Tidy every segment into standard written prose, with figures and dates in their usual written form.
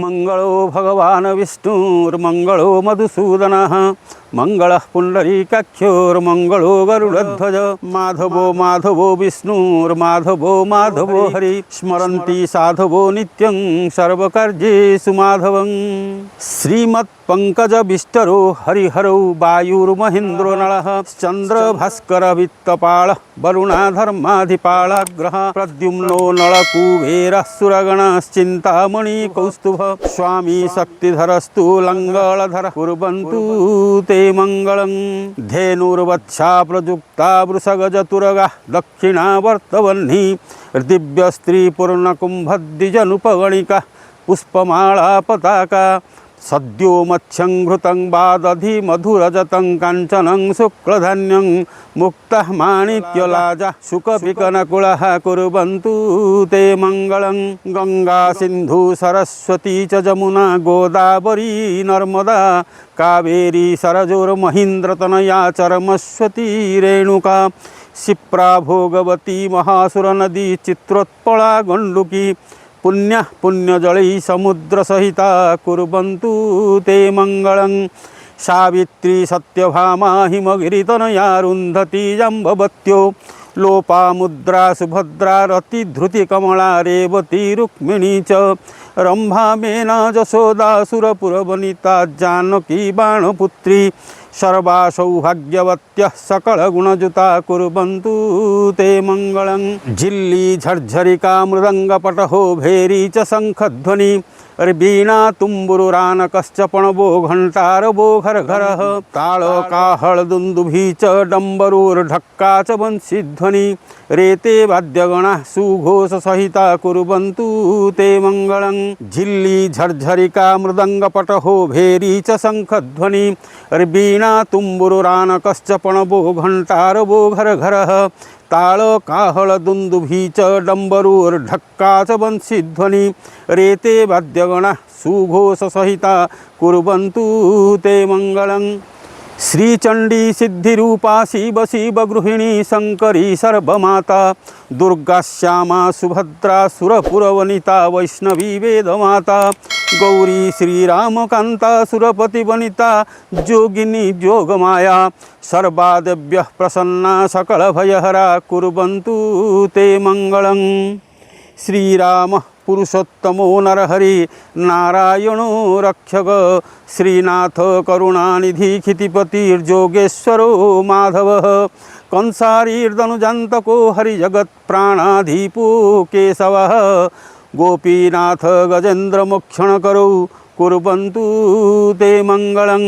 मंगलो भगवान् विष्णुर्मंगलो मधुसूदनः मंगलः पुंडरीकाक्षोर्मंगलो गरुडध्वज माधवो माधवो विष्णुर्माधवो माधवो हरि स्मरन्ति साधवो नित्यं सर्वकार्येषु माधवं श्रीमत्पंकज विष्टरो हरिहरौ वायुर्महेन्द्रो नलः चंद्रभास्कर वित्तपाल वरुणाधर्माधिपालाग्रह प्रद्युम्नो नलकुबेरः सुरगणश्चिन्तामणि कौस्तुभ स्वामी शक्तिधरस्तु लंगलधर कुर्वन्तु ते मंगलं धेनुर्वत्सा प्रयुक्ता वृषगजतुरगा दक्षिणावर्तवह्नि दिव्य स्त्री पूर्णकुंभद्विजनुपगणिका पुष्पमाला पताका सद्यो मत्स्यं घृतं वादधि मधुरजतं काञ्चनं शुक्लधान्यं मुक्तः माणिक्यलाजा शुकपिकनकुलः कुर्वन्तु ते मंगलं गंगा सिंधु सरस्वती च जमुना गोदावरी नर्मदा कावेरी सरजोर्महीन्द्रतनया चरमस्वती रेणुका क्षिप्रा भोगवती महासुरनदी चित्रोत्पला गण्डुकी पुण्य पुण्यजलै समुद्रसहिता कुर्वन्तु ते मंगलं सावित्री सत्यभामा हिमगिरितनया रुन्धती जम्बवत्यो लोपामुद्रा सुभद्रा रतिधृतिकमला रेवती रुक्मिणी च रंभा मेना जशोदा सुरपुरवनिता जानकी बाणपुत्री सर्वा सौभाग्यवत्यः सकलगुणजुता कुर्वन्तु ते मंगलं झिल्ली झर्झरिका मृदंगपटहो भेरी च शंखध्वनि वीणा तुम्बुरुरानकश्च पणवो घंटारवो घर घरः ताल काहल दुंदुभी च डंबरुर्ढक्का च वंशीध्वनि रेते वाद्यगणाः सुघोष सहिता कुर्वन्तु ते मंगलं झिल्ली झर्झरिका मृदंगपटहो भेरी च शंखध्वनि वीणा तुम्बुरुरानकश्च पणवो घंटारवो घर घरः ताल काहल दुंदुभी च डंबरुर्ढक्का च वंशीध्वनि रेते वाद्यगणाः सुघोष सहिता कुर्वन्तु ते मंगलं श्रीचंडी सिद्धिरूपा शिव शिव गृहिणी शंकरी सर्वमाता दुर्गा श्यामा सुभद्रा सुरपुरवनिता वैष्णवी वेदमाता गौरी श्रीरामकांता सुरपतिवनिता जोगिनी जोगमाया सर्वा देव्यः प्रसन्ना सकलभयहरा कुर्वन्तु ते मंगलं श्रीराम पुरुषोत्तमो नरहरि नारायणो रक्षक श्रीनाथ करुणानिधि क्षितिपतिर्जोगेश्वरो माधवः कंसारीर्दनुजान्तको हरिजगत्प्राणाधीपो केशवः गोपीनाथ गजेन्द्रमोक्षणकरौ कुर्वन्तु ते मंगलं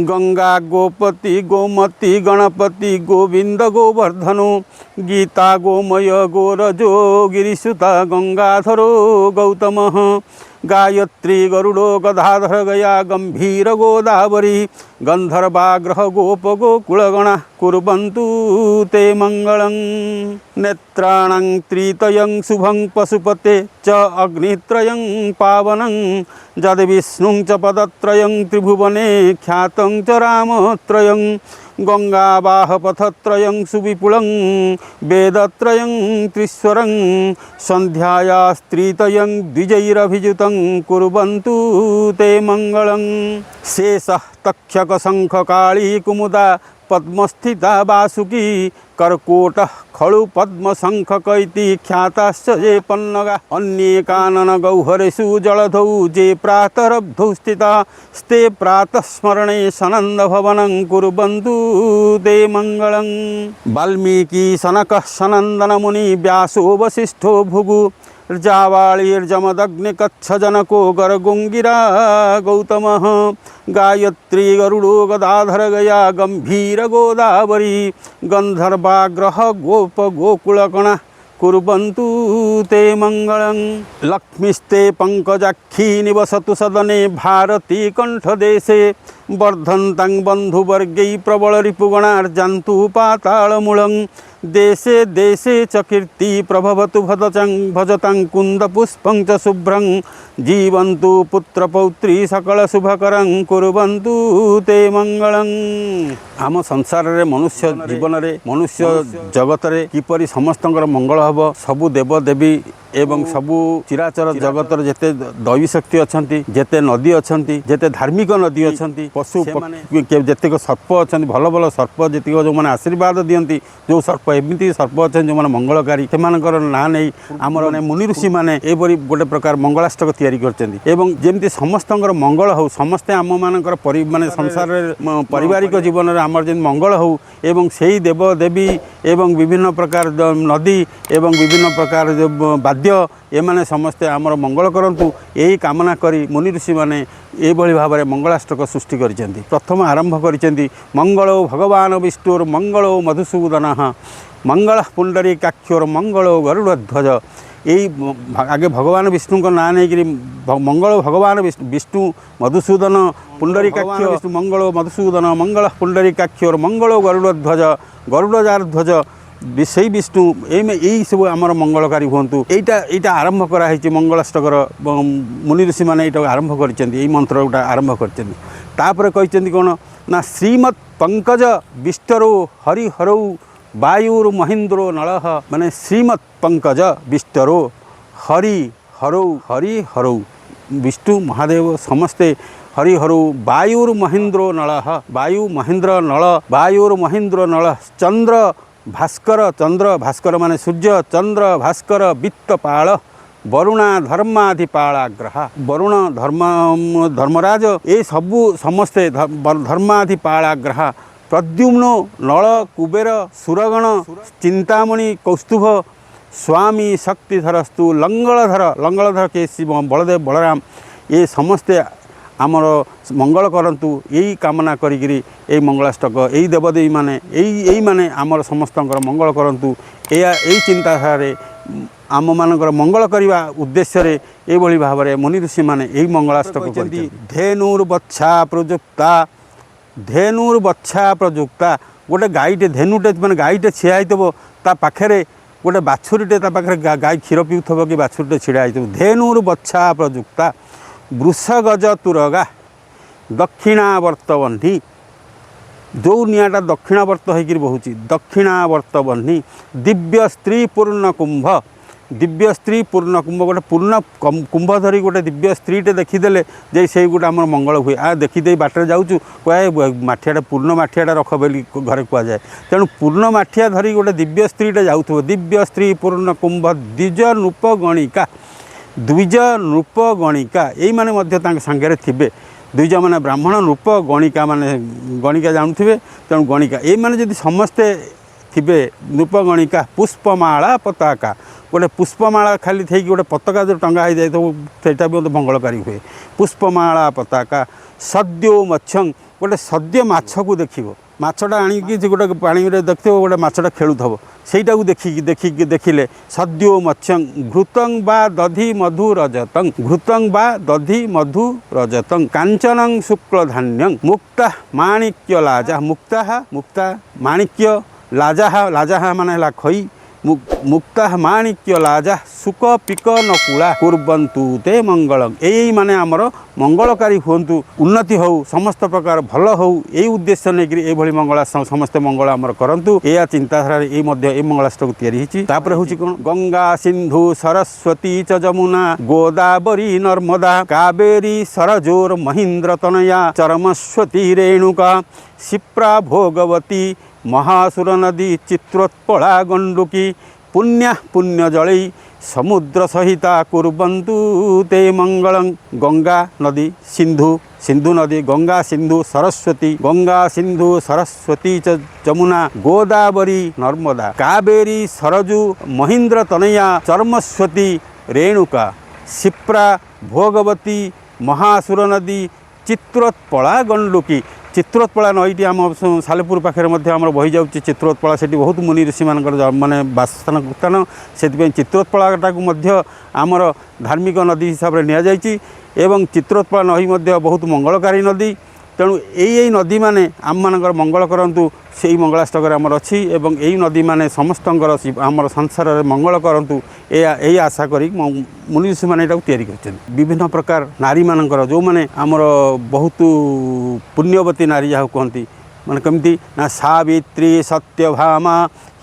गंगा गोपति गोमती गणपति गोविंद गोवर्धनो गीता गोमय गोरजो गिरिसुता गंगाधरो गौतमः गायत्री गरुडो गदाधर गया गंभीर गोदावरी गंधर्वाग्रह गोप गोकुलगणा कुर्वन्तु ते मंगलं नेत्राणां त्रितयं शुभं पशुपते च अग्नित्रयं पावनं जद विष्णुं च पदत्रयं त्रिभुवने ख्यातं च रामत्रयं गंगावाहपथत्रयं सुविपुलं वेदत्रयं त्रिस्वरं सन्ध्यायास्त्रितयं द्विजैरभिजुतं कुर्वन्तु ते मंगलं शेषः तक्षक शंखकाली कुमुदा पद्मस्थिता वासुकी कर्कोटः खलु पद्मशंखक इति ख्याताश्च ये पन्नगा अन्ये कानन गौहरेषु जलधौ जे प्रातरब्धौ स्थिता स्ते प्रातः स्मरणे सनन्दभवनं कुर्वन्तु ते मंगलं वाल्मीकि सनकः सनन्दनमुनि व्यासो वसिष्ठो भृगु जावाळीर्जमदग्निकच्छजनको गर्गुंगिरा गौतमः गायत्री गरुडो गदाधर गया गंभीर गोदावरी गंधर्वाग्रह गोप गोकुलकणा कुर्वन्तु ते मंगलं लक्ष्मीस्ते पंकजाक्षी निवसतु सदने भारती कंठदेशे वर्धन्तं बन्धुवर्गै प्रबल रिपुगणार्जन्तु पातालमूलं देशे देशे च कीर्ति प्रभवतु भजतं कुन्दपुष्पं च शुभ्रं जीवन्तु पुत्रपौत्री सकल शुभकरं कुर्वन्तु ते मंगलं। आम संसार रे मनुष्य जीवन रे मनुष्य जगत रे किपरि समस्तंकर मंगल हब सबु देव देवी एवं सबु चिराचर जगतर जेते दैवी शक्ति अछंती जेते नदी अछंती जेते धार्मिक नदी अछंती पशु जेतेक सर्प अछंती भल भल सर्प जेतिक जो माने आशीर्वाद दियंती जो सर्प एमिति सर्प अछंती जो माने मंगलकारी सेमानकर ना नै हमर मुनि ऋषि माने एबरी गोटे प्रकार मंगलाष्टक तयारी करचंती एवं जेमति समस्तंकर मंगल हो समस्ते आम मानकर माने संसार रे पारिवारिक जीवन रे हमर जेन मंगल हो एवं सेही देव देवी एवं विभिन्न प्रकार नदी एवं विभिन्न प्रकार वाद्य एमाने समस्ते आमर मंगल करंतु यही कामना करी मुनि ऋषि माने एभली भाव में मंगलाष्टक सृष्टि करिसेंती। प्रथम आरंभ करिसेंती मंगलो भगवान विष्णुर मंगलो मधुसूदनः मंगल पुंडरीकाक्षर मंगलो गरुड़ध्वज। यही आगे भगवान विष्णु को ना नहीं मंगल भगवान विष्णु मधुसूदन पुंडरीकाक्ष विष्णु मंगलो मधुसूदन मंगल पुंडरीकाक्षर मंगलो गरुड़ध्वज गरुड़जार ध्वज से विष्णु यही सब आमर मंगलकारी हूँ यहाँ आरंभ कराई मंगलाष्टकर मुनि ऋषि मैंने यहाँ आरंभ कर मंत्र गोटा आरंभ कर कौन ना श्रीमत् पंकज विष्टरो हरिहरौ वायुर महेन्द्रो नल माने श्रीमत् पंकज विष्टरो हरिहरौ विष्णु महादेव समस्ते हरिहरौ वायुर महेन्द्रो नल वायु महेन्द्र नल वायुर महेन्द्र नल चंद्र भास्कर माने सूर्य चंद्र भास्कर वित्तपाल वरुणा धर्माधिपालाग्रह वरुण धर्मराज ये सबू समस्ते धर्माधिपालाग्रह प्रद्युम्नो नल कुबेर सुरगण चिंतामणि कौस्तुभ स्वामी शक्तिधरस्तु लंगलधर के शिव बलदेव बलराम ये समस्ते आमर मंगल करंतु यही कामना करी यही मंगलाष्टक यही देवदेवी माने यही माने आमर समस्तंकर मंगल करंतु यही चिंताधारा आम मानकर मंगल करने उद्देश्य रे एभली भाव में मुनि ऋषि माने यही मंगलाष्टक धेनुर्बच्छा प्रयुक्ता गोटे गाईटे धेनुटे माने गाईटे छिड़ा होइतबो ता पाखरे गोटे बाछुरीटे ता पाखरे गाई क्षीर पिउथबो कि बाछुरीटे छिड़ा होइतबो धेनुर्बच्छा प्रयुक्ता वृषगज तुरगा दक्षिणावर्तबन्धी जो निआटा दक्षिणावर्त होकर बहुची दक्षिणावर्तबन्धी दिव्य स्त्री पूर्ण कुंभ गोटे पूर्ण कुंभ धरी गोटे दिव्य स्त्रीटे देखीदे जे से गोटे आम मंगल हुए आ देखीदे बाटर जाऊँ कहे माठियाटा पूर्ण माठियाटा रख बोली घरे कहुए तेणु पूर्ण माठिया धरी गोटे दिव्य स्त्रीटे जाऊँ दिव्य स्त्री पूर्ण कुंभ द्विज नृप गणिका यही माने सांगे थे द्विज माने ब्राह्मण नृप गणिका माने गणिका जानुवे तेणु गणिका ये माने जदि समस्ते थे नृप गणिका पुष्पमाला पताका गोटे पुष्पमाला खाली थी गोटे पताका जो टंगा हो जाए तो भी मंगलकारी हुए पुष्पमाला पताका सद्यो मत्स्यं गोटे सद्य माछ को देखिबो माछटा आणिकी गोटे पानी में देखिए गोटे माछटा खेलुथब सेटा को देखिले सद्यो मत्स्यं घृतं बा दधि मधु रजतं कांचनं शुक्ल धान्यं मुक्ता माणिक्य मुक्ता माणिक्य लाजा माने हला खई मुक्ता माणिक्य लाजा सुक पिक नकुला कुर्वन्तु ते मंगलम यही माने आमर मंगलकारी हुंतु उन्नति हो समस्त प्रकार भल हो यही उद्देश्य नहीं ये मंगला समस्ते मंगल आमर करंतु या चिंताधारा ये मंगलाष्टक तैयारी होची कौन गंगा सिंधु सरस्वती च जमुना गोदावरी नर्मदा कावेरी सरजोर महेन्द्र तनया चरमस्वती रेणुका क्षिप्रा भोगवती महासुर नदी चित्रोत्पला गंडुकी पुण्य जलई समुद्र सहिता कुर्वन्तु ते मंगलं गंगा नदी सिंधु नदी गंगा सिंधु सरस्वती च जमुना गोदावरी नर्मदा कावेरी सरजू महेन्द्र तनया चर्मस्वती रेणुका क्षिप्रा भोगवती महासुर नदी चित्रोत्पला गंडुकी चित्रोत्पला नईटी आम सालेपुर पाखे आम बही जाऊँगी चित्रोत्पला से बहुत मुनि ऋषि मान माने बासस्थान से चित्रोत्पलाटा को आमर धार्मिक नदी हिसाब से नि चित्रोत्पला नदी बहुत मंगलकारी नदी तेणु यही नदी माने आम मानकर मंगल करंतु से मंगलाष्टक आमर अच्छी एवं यही नदी माने समस्तंकर आमर संसार में मंगल करंतु यही आशा करी मुनि ऋषि मैंने तैयारी कर विभिन्न प्रकार नारी मानकर जो मैंने आमर बहुत पुण्यवती नारी जहाँ कहती माने कमिटी ना सावित्री सत्यभामा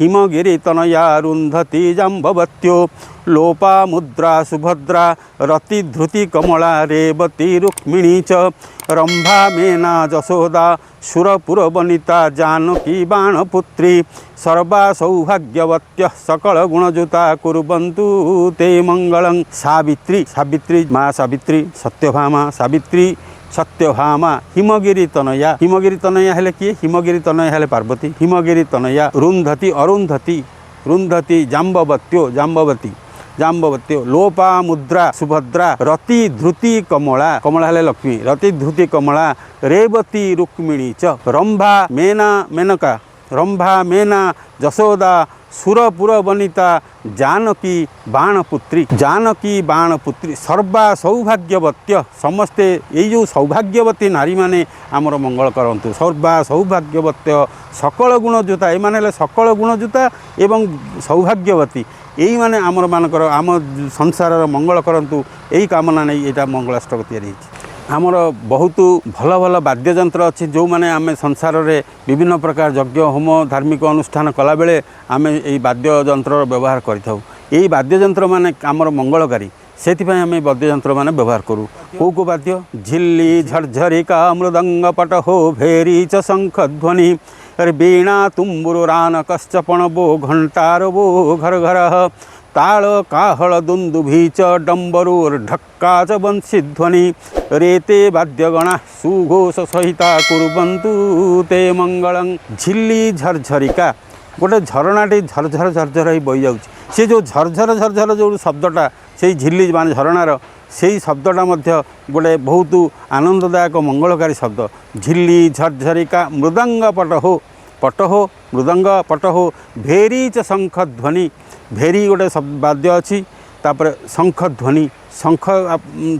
हिमगिरी तनया रुंधति जाम्बवत्यो लोपा मुद्रा सुभद्रा रति धृति कमला रेवती रुक्मिणी च रंभा मेना जशोदा सुरपुर वनिता जानकी बाणपुत्री सर्वा सौभाग्यवत्य सकल गुणजुता कुर्वन्तु ते मंगलं। सावित्री सावित्री माँ सावित्री सत्यभामा सावित्री सत्यभामा हिमगिरी तनया हेले किए हिमगिरी तनया हेले पार्वती हिमगिरी तनया रुंधति अरुंधति रुंधति जाम्बवती लोपा मुद्रा सुभद्रा रति धृति कमला हेले लक्ष्मी रति धृति कमला रेवती रुक्मिणी च रंभा मेना जशोदा सुरपुर वनिता जानकी बाणपुत्री सर्वा सौभाग्यवत्य समस्ते ये जो सौभाग्यवती नारी माने आमर मंगल करंतु सर्वा सौभाग्यवत्य सकल गुणजुता ये माने सकल गुणजुता एवं सौभाग्यवती यही माने आमर मानकर आम संसार मंगल करंतु यही कामना नहीं यहाँ मंगलाष्टक तैयारी आमर बहुत भल भल वाद्ययंत्र अच्छी जो मैंने आम संसार में विभिन्न प्रकार यज्ञ होम धार्मिक अनुष्ठान कला बेले आम यही वाद्ययंत्र व्यवहार करूँ यही वाद्ययंत्र माने आमर मंगलकारी से आम वाद्ययंत्र माने व्यवहार करूँ कौ वाद्य झिल्ली झरझरिका मृदंग पटहो भेरी च शंख ध्वनि वीणा तुम्बुर रानकश्च पणबो घंटार वो घर घर ताल काहल दुंदुभी च डंबरूर ढक्का च बंशीध्वनि रेते वाद्यगणा सुघोष सहिता कुर्वन्तु ते मंगलं। झिल्ली झरझरिका गोटे झरणाटी झरझर ही बही जाऊँ सी जो झरझर जो शब्दटा से झिल्ली मान झरणार से शब्दटा मध्य गोटे बहुत आनंददायक मंगलकारी शब्द झिल्ली झरझरिका मृदंग पटहो मृदंग पटहो भेरी च शंख ध्वनि भेरी गोटे वाद्य अच्छी तापर शंख ध्वनि शंख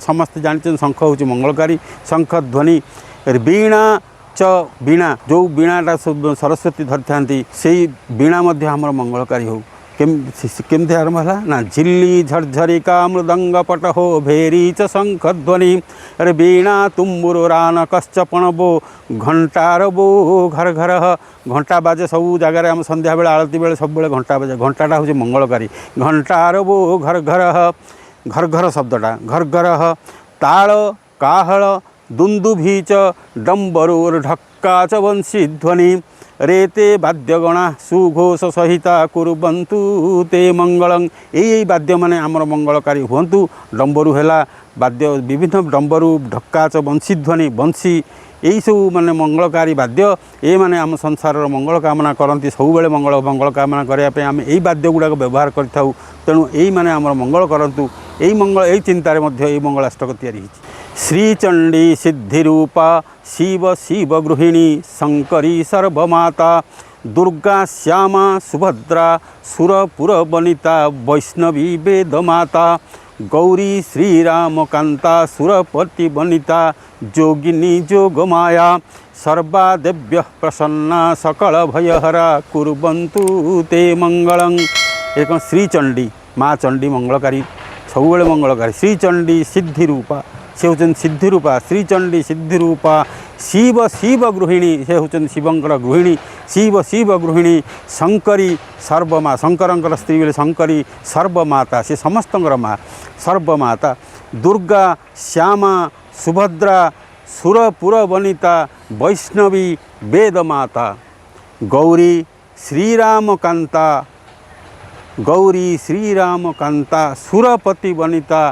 समस्त जानते शंख हूँ मंगलकारी शंख ध्वनि वीणा च वीणा जो वीणाटा सरस्वती धरी था से वीणा आमर मंगलकारी हो केमती आरंभ है ना झिल्ली झरझरिका मृदंग पटहो भेरी च शंख ध्वनि वीणा तुम्बुर रानकश्च पणबो घंटार बो घर घर घंटा बाजे सब जगार आम संध्या बेले आरती बेले सब बेले घंटा बाजे घंटाटा हूँ मंगलकारी घंटार बो घर घर शब्दटा घर घर ताल काहल दुंदुभी च डंबरूर ढक्का च बंशी ध्वनि रेते वाद्यगणा सुघोष सहिता कुर्वन्तु ते मंगलं। यही वाद्य माने आमर मंगलकारी हुंतु डंबरू है वाद्य विभिन्न डंबरू ढक्का च बंशी ध्वनि बंशी यही सब माने मंगलकारी वाद्य ये माने आम संसार मंगल कामना करती सब मंगल कामना करने आम यही वाद्य गुड़ाक व्यवहार करूँ तेणु यही माने आमर मंगल करंतु यही चिंतार यही मंगलाष्टक तैयारी श्रीचंडी सिद्धिरूपा शिव गृहिणी शंकरी सर्वमाता दुर्गा श्यामा सुभद्रा सुरपुर वनिता वैष्णवी वेदमाता गौरी श्रीरामकांता सुरपति वनिता जोगिनी जोगमाया सर्वा देव्य प्रसन्ना सकल भयहरा कुर्वन्तु ते मंगलं। एक श्रीचंडी माँ चंडी मंगलकारी सबुबले मंगलकारी श्रीचंडी सिद्धिरूपा से होचन सिद्धिरूपा श्रीचंडी सिद्धिरूपा शिव गृहिणी से होचन शिवंकर गृहिणी शिव गृहिणी शंकरी सर्वमा शंकरंकर स्त्री बेले शंकरी सर्वमाता से समस्तंकर माँ सर्वमाता दुर्गा श्यामा सुभद्रा सुरपुर वनिता वैष्णवी वेदमाता गौरी श्रीरामकांता सुरपति वनिता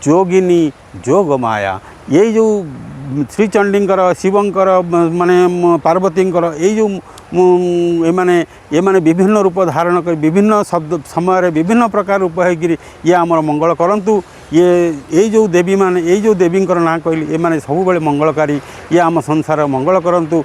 जोगिनी जोगमाया ये जो श्रीचंडीकर शिवंकर माने पार्वतींकर ये जो ये माने विभिन्न रूप धारण कर विभिन्न शब्द समय विभिन्न प्रकार रूप है ये आमर मंगल करंतु ये जो देवी माने ये जो देवींकर ना कहली ये माने सबुबले मंगलकारी ये आम संसार मंगल करंतु।